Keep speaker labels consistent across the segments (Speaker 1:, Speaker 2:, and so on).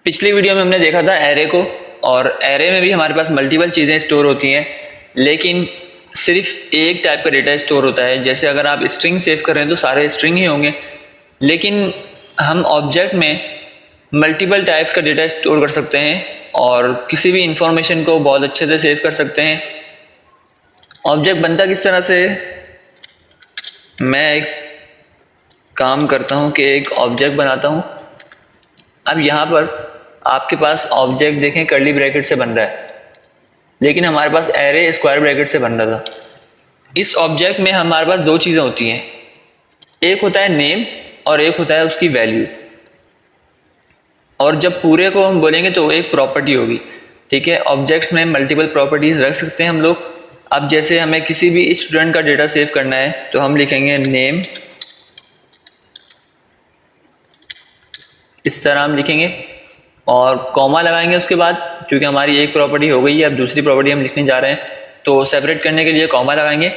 Speaker 1: पिछली वीडियो में हमने देखा था एरे को, और एरे में भी हमारे पास मल्टीपल चीज़ें स्टोर होती हैं, लेकिन सिर्फ एक टाइप का डेटा स्टोर होता है। जैसे अगर आप स्ट्रिंग सेव कर रहे हैं तो सारे स्ट्रिंग ही होंगे, लेकिन हम ऑब्जेक्ट में मल्टीपल टाइप्स का डेटा स्टोर कर सकते हैं और किसी भी इंफॉर्मेशन को बहुत अच्छे से सेव कर सकते हैं। ऑब्जेक्ट बनता किस तरह से, मैं एक काम करता हूँ कि एक ऑब्जेक्ट बनाता हूँ। अब यहाँ पर आपके पास ऑब्जेक्ट देखें कर्ली ब्रैकेट से बन रहा है, लेकिन हमारे पास एरे स्क्वायर ब्रैकेट से बन रहा था। इस ऑब्जेक्ट में हमारे पास दो चीज़ें होती हैं, एक होता है नेम और एक होता है उसकी वैल्यू। और जब पूरे को हम बोलेंगे तो एक प्रॉपर्टी होगी, ठीक है। ऑब्जेक्ट्स में मल्टीपल प्रॉपर्टीज रख सकते हैं हम लोग। अब जैसे हमें किसी भी स्टूडेंट का डेटा सेव करना है तो हम लिखेंगे नेम, इस तरह हम लिखेंगे और कॉमा लगाएंगे उसके बाद, क्योंकि हमारी एक प्रॉपर्टी हो गई है, अब दूसरी प्रॉपर्टी हम लिखने जा रहे हैं तो सेपरेट करने के लिए कॉमा लगाएंगे।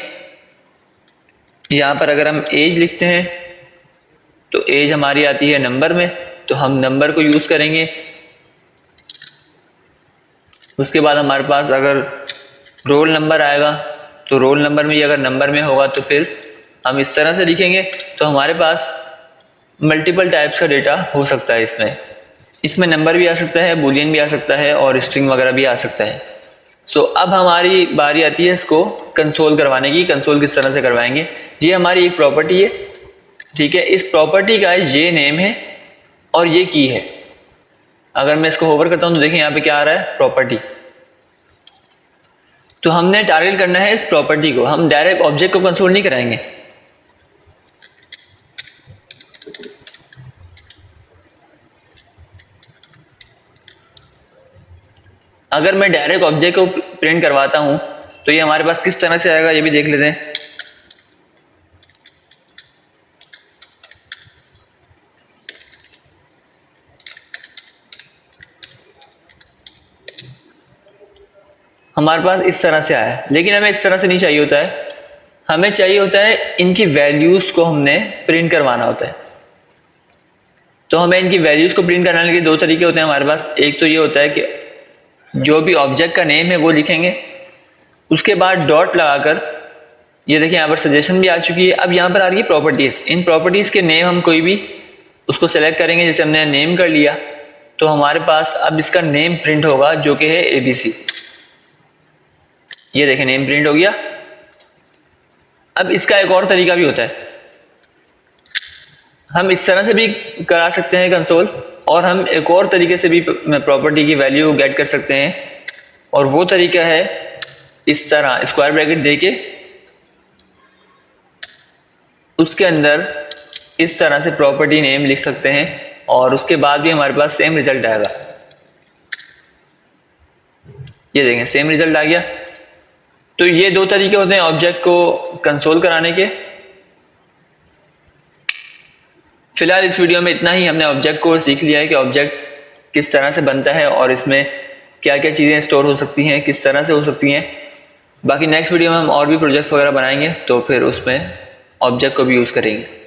Speaker 1: यहाँ पर अगर हम एज लिखते हैं तो एज हमारी आती है नंबर में, तो हम नंबर को यूज़ करेंगे। उसके बाद हमारे पास अगर रोल नंबर आएगा तो रोल नंबर में, अगर नंबर में होगा तो फिर हम इस तरह से लिखेंगे। तो हमारे पास मल्टीपल टाइप्स का डेटा हो सकता है। इसमें नंबर भी आ सकता है, बूलियन भी आ सकता है और स्ट्रिंग वगैरह भी आ सकता है। सो अब हमारी बारी आती है इसको कंसोल करवाने की। कंसोल किस तरह से करवाएंगे, ये हमारी एक प्रॉपर्टी है, ठीक है। इस प्रॉपर्टी का ये नेम है और ये की है। अगर मैं इसको होवर करता हूं तो देखिए यहाँ पे क्या आ रहा है, प्रॉपर्टी। तो हमने टारगेट करना है इस प्रॉपर्टी को, हम डायरेक्ट ऑब्जेक्ट को कंसोल नहीं कराएंगे। अगर मैं डायरेक्ट ऑब्जेक्ट को प्रिंट करवाता हूं तो ये हमारे पास किस तरह से आएगा, ये भी देख लेते हैं। हमारे पास इस तरह से आया, लेकिन हमें इस तरह से नहीं चाहिए होता है। हमें चाहिए होता है इनकी वैल्यूज को हमने प्रिंट करवाना होता है। तो हमें इनकी वैल्यूज को प्रिंट कराने के दो तरीके होते हैं हमारे पास। एक तो ये होता है कि जो भी ऑब्जेक्ट का नेम है वो लिखेंगे, उसके बाद डॉट लगाकर, ये देखिए यहाँ पर सजेशन भी आ चुकी है। अब यहाँ पर आ रही है प्रॉपर्टीज। इन प्रॉपर्टीज के नेम हम कोई भी उसको सेलेक्ट करेंगे। जैसे हमने नेम कर लिया तो हमारे पास अब इसका नेम प्रिंट होगा जो कि है ABC। ये देखें नेम प्रिंट हो गया। अब इसका एक और तरीका भी होता है, हम इस तरह से भी करा सकते हैं कंसोल, और हम एक और तरीके से भी प्रॉपर्टी की वैल्यू गेट कर सकते हैं। और वो तरीका है इस तरह स्क्वायर ब्रैकेट देके उसके अंदर इस तरह से प्रॉपर्टी नेम लिख सकते हैं और उसके बाद भी हमारे पास सेम रिजल्ट आएगा। ये देखें सेम रिजल्ट आ गया। तो ये दो तरीके होते हैं ऑब्जेक्ट को कंसोल कराने के। फिलहाल इस वीडियो में इतना ही। हमने ऑब्जेक्ट को सीख लिया है कि ऑब्जेक्ट किस तरह से बनता है और इसमें क्या क्या चीज़ें स्टोर हो सकती हैं, किस तरह से हो सकती हैं। बाकी नेक्स्ट वीडियो में हम और भी प्रोजेक्ट्स वगैरह बनाएंगे तो फिर उसमें ऑब्जेक्ट को भी यूज़ करेंगे।